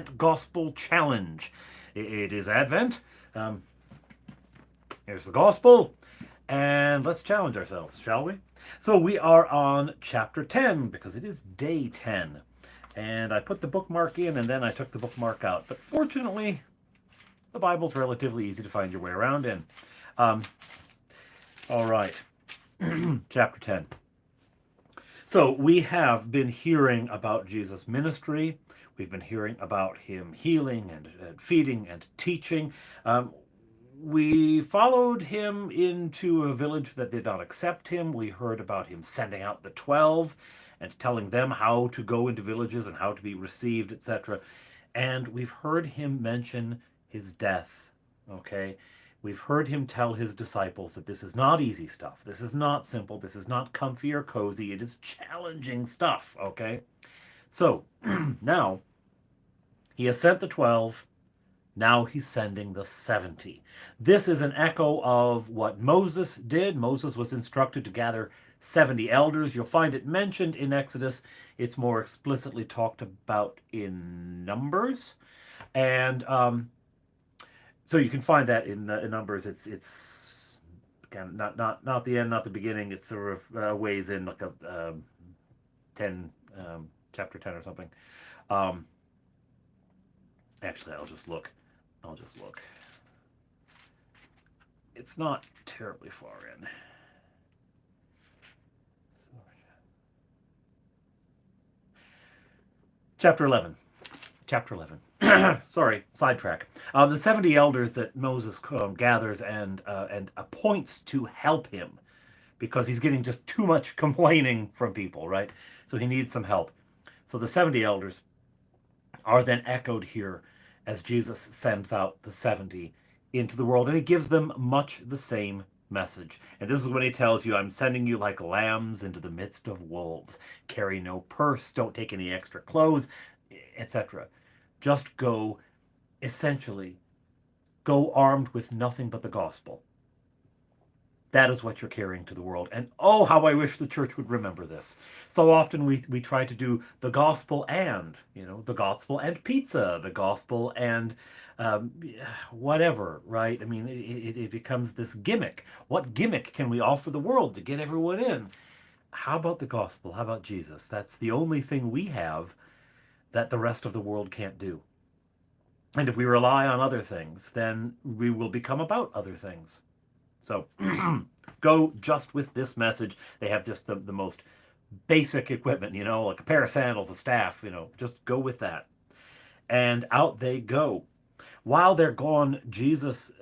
Gospel Challenge. It is Advent. Um, Here's the Gospel, and let's challenge ourselves, shall we? So we are on chapter 10 because it is day 10. And I put the bookmark in and then I took the bookmark out. But fortunately, the Bible's relatively easy to find your way around in. Um, all right, chapter 10. So we have been hearing about Jesus' ministry. We've been hearing about him healing and feeding and teaching. We followed him into a village that did not accept him. We heard about him sending out the 12 and telling them how to go into villages and how to be received, etc. And we've heard him mention his death. Okay? We've heard him tell his disciples that this is not easy stuff. This is not simple. This is not comfy or cozy. It is challenging stuff. Okay? So now he has sent the 12. Now he's sending the 70. This is an echo of what Moses did. Moses was instructed to gather 70 elders. You'll find it mentioned in Exodus. It's more explicitly talked about in Numbers. And so you can find that in Numbers. It's again not the end, not the beginning. It's sort of ways in like a 10 chapter 10 or something. Um, Actually, I'll just look. It's not terribly far in. Chapter 11. Chapter 11. Sorry, sidetrack. The 70 elders that Moses gathers and appoints to help him because he's getting just too much complaining from people, right? So he needs some help. So the 70 elders are then echoed here as Jesus sends out the 70 into the world. And he gives them much the same message. And this is when he tells you, I'm sending you like lambs into the midst of wolves. Carry no purse, don't take any extra clothes, etc. Just go, essentially, go armed with nothing but the gospel. That is what you're carrying to the world. And oh, how I wish the church would remember this. So often we try to do the gospel and, the gospel and pizza, the gospel and um, whatever, right? I mean, it becomes this gimmick. What gimmick can we offer the world to get everyone in? How about the gospel? How about Jesus? That's the only thing we have that the rest of the world can't do. And if we rely on other things, then we will become about other things. So go just with this message. They have just the most basic equipment, like a pair of sandals, a staff, just go with that. And out they go. While they're gone, Jesus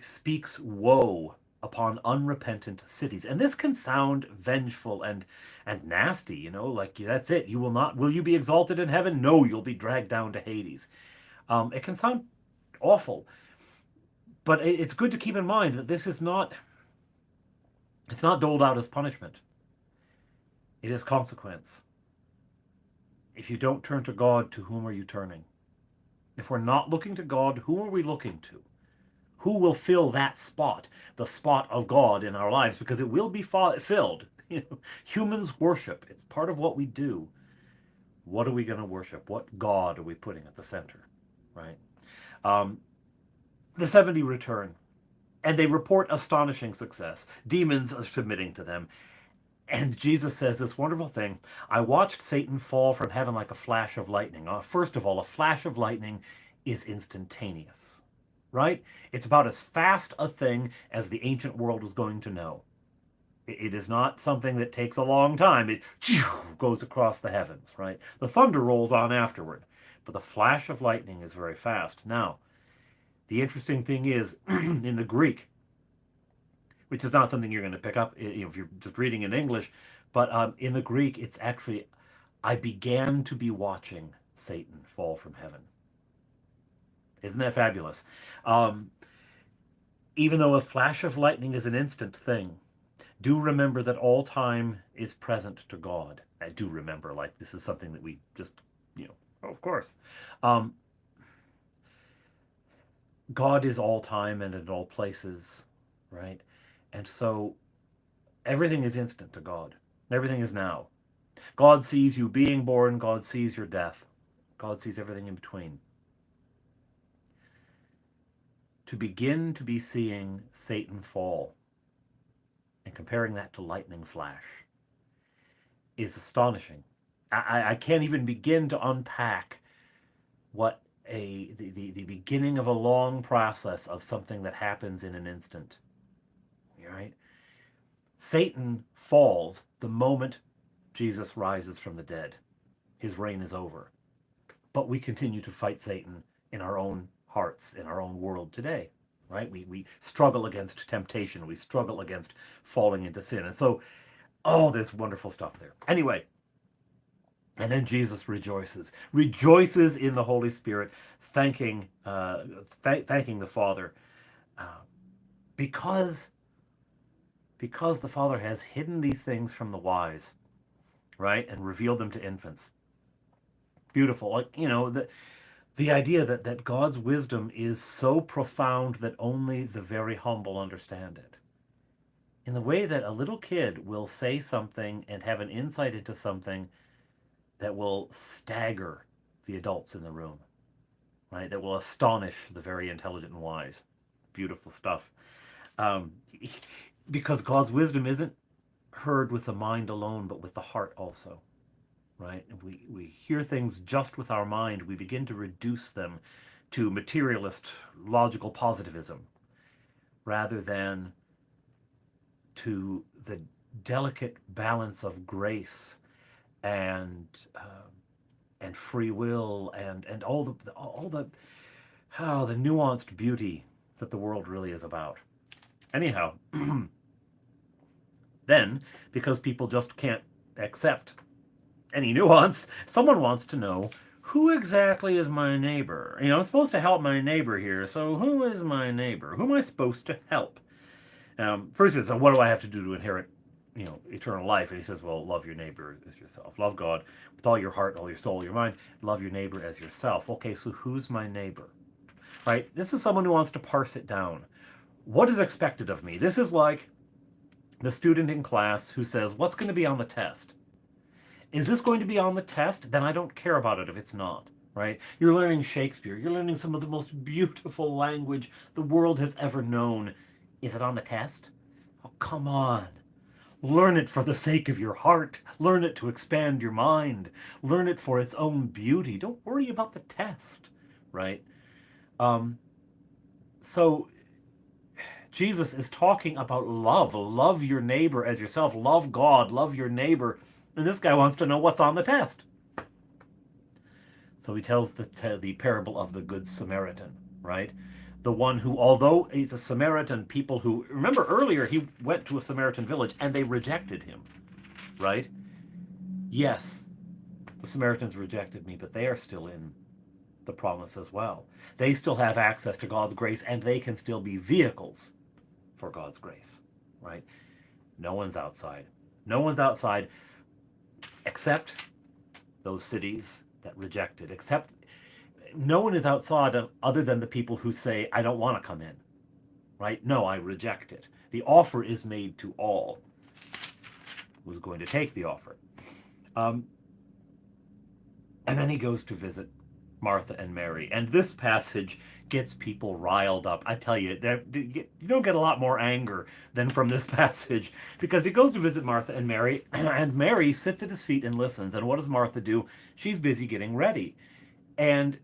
speaks woe upon unrepentant cities. And this can sound vengeful and nasty, like that's it. Will you be exalted in heaven? No, you'll be dragged down to Hades. It can sound awful. But it's good to keep in mind that this is not, it's not doled out as punishment. It is consequence. If you don't turn to God, to whom are you turning? If we're not looking to God, who are we looking to? Who will fill that spot, the spot of God in our lives? Because it will be filled. Humans worship. It's part of what we do. What are we going to worship? What God are we putting at the center? Right? The 70 return, and they report astonishing success. Demons are submitting to them. And Jesus says this wonderful thing. I watched Satan fall from heaven like a flash of lightning. First of all, a flash of lightning is instantaneous, right? It's about as fast a thing as the ancient world was going to know. It is not something that takes a long time. It goes across the heavens, right? The thunder rolls on afterward. But the flash of lightning is very fast. Now, the interesting thing is, in the Greek, which is not something you're going to pick up if you're just reading in English, but in the Greek, it's actually, I began to be watching Satan fall from heaven. Isn't that fabulous? Um, Even though a flash of lightning is an instant thing, do remember that all time is present to God. I do remember, like, this is something that we just, of course. Um, God is all time and in all places, right? And so everything is instant to God. Everything is now. God sees you being born, God sees your death. God sees everything in between. To begin to be seeing Satan fall and comparing that to lightning flash is astonishing. I can't even begin to unpack what the beginning of a long process of something that happens in an instant. Right? Satan falls the moment Jesus rises from the dead. His reign is over. But we continue to fight Satan in our own hearts, in our own world today. Right? We struggle against temptation. We struggle against falling into sin. And so, there's wonderful stuff there. Anyway, and then Jesus rejoices in the Holy Spirit, thanking the Father, because the Father has hidden these things from the wise, right, and revealed them to infants. Beautiful, like the idea that God's wisdom is so profound that only the very humble understand it. In the way that a little kid will say something and have an insight into something that will stagger the adults in the room, right? That will astonish the very intelligent and wise. Beautiful stuff. Because God's wisdom isn't heard with the mind alone, but with the heart also, right? If we hear things just with our mind, we begin to reduce them to materialist, logical positivism, rather than to the delicate balance of grace and free will and all the nuanced beauty that the world really is about. Anyhow, then, because people just can't accept any nuance, someone wants to know, who exactly is my neighbor? I'm supposed to help my neighbor here, so who is my neighbor? Who am I supposed to help? First, he says, so what do I have to do to inherit eternal life? And he says, well, love your neighbor as yourself. Love God with all your heart, all your soul, your mind. Love your neighbor as yourself. Okay, so who's my neighbor? Right? This is someone who wants to parse it down. What is expected of me? This is like the student in class who says, what's going to be on the test? Is this going to be on the test? Then I don't care about it if it's not. Right? You're learning Shakespeare. You're learning some of the most beautiful language the world has ever known. Is it on the test? Oh, come on. Learn it for the sake of your heart. Learn it to expand your mind. Learn it for its own beauty. Don't worry about the test, right? So Jesus is talking about love. Love your neighbor as yourself. Love God. Love your neighbor. And this guy wants to know what's on the test. So he tells the parable of the Good Samaritan, right? The one who, although he's a Samaritan, people who, remember earlier he went to a Samaritan village and they rejected him, right? Yes, the Samaritans rejected me, but they are still in the promise as well. They still have access to God's grace and they can still be vehicles for God's grace, right? No one's outside. No one's outside except those cities that rejected, except no one is outside other than the people who say, I don't want to come in, right? No, I reject it. The offer is made to all. Who's going to take the offer? And then he goes to visit Martha and Mary. And this passage gets people riled up. I tell you, you don't get a lot more anger than from this passage, because he goes to visit Martha and Mary, and Mary sits at his feet and listens. And what does Martha do? She's busy getting ready. And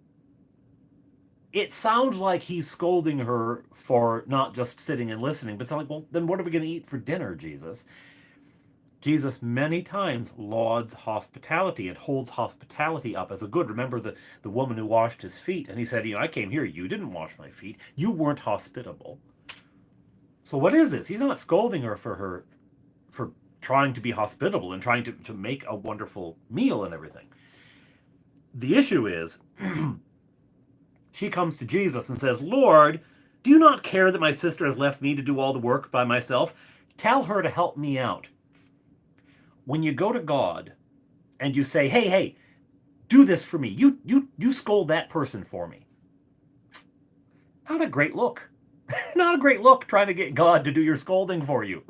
it sounds like he's scolding her for not just sitting and listening, but it's like, well, then what are we going to eat for dinner, Jesus? Jesus many times lauds hospitality and holds hospitality up as a good. Remember the woman who washed his feet, and he said, I came here, you didn't wash my feet. You weren't hospitable. So what is this? He's not scolding her for trying to be hospitable and trying to make a wonderful meal and everything. The issue is, she comes to Jesus and says, Lord, do you not care that my sister has left me to do all the work by myself? Tell her to help me out. When you go to God and you say, hey, do this for me. You scold that person for me. Not a great look. Not a great look trying to get God to do your scolding for you,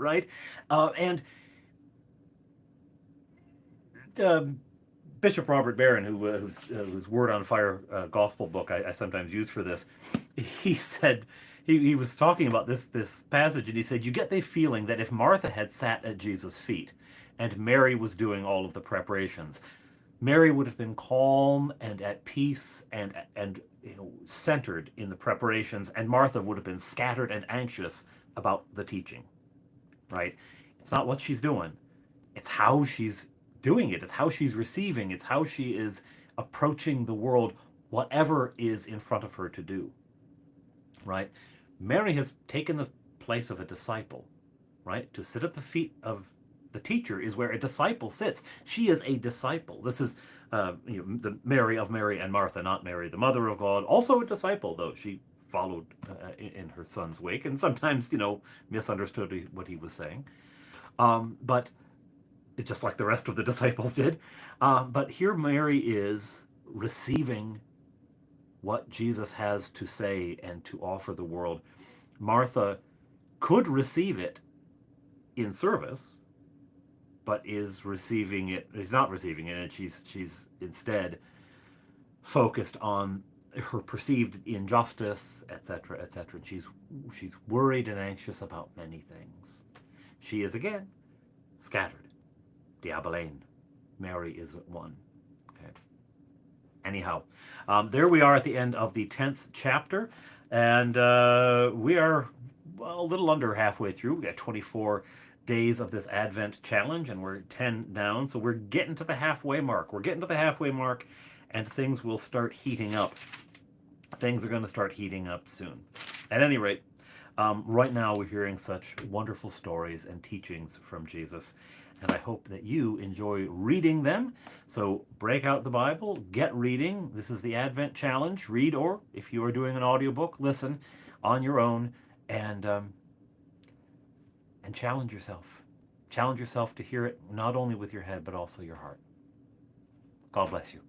Bishop Robert Barron, whose Word on Fire gospel book I sometimes use for this, he said, he was talking about this passage, and he said, you get the feeling that if Martha had sat at Jesus' feet and Mary was doing all of the preparations, Mary would have been calm and at peace and centered in the preparations, and Martha would have been scattered and anxious about the teaching, right? It's not what she's doing. It's how she's doing it. It's how she's receiving. It's how she is approaching the world, whatever is in front of her to do, right? Mary has taken the place of a disciple, right? To sit at the feet of the teacher is where a disciple sits. She is a disciple. This is the Mary of Mary and Martha, not Mary, the mother of God. Also a disciple, though. She followed in her son's wake and sometimes, misunderstood what he was saying. But it's just like the rest of the disciples did. But here Mary is receiving what Jesus has to say and to offer the world. Martha could receive it in service, but is not receiving it, and she's instead focused on her perceived injustice, etc., etc. She's worried and anxious about many things. She is again scattered. Diabolane. Mary is one. Okay. Anyhow, there we are at the end of the 10th chapter, and we are a little under halfway through. We got 24 days of this Advent challenge, and we're 10 down, so we're getting to the halfway mark. And things will start heating up. Things are going to start heating up soon. At any rate, right now we're hearing such wonderful stories and teachings from Jesus, and I hope that you enjoy reading them. So break out the Bible, get reading. This is the Advent challenge. Read, or if you are doing an audiobook, listen on your own, and challenge yourself. Challenge yourself to hear it not only with your head, but also your heart. God bless you.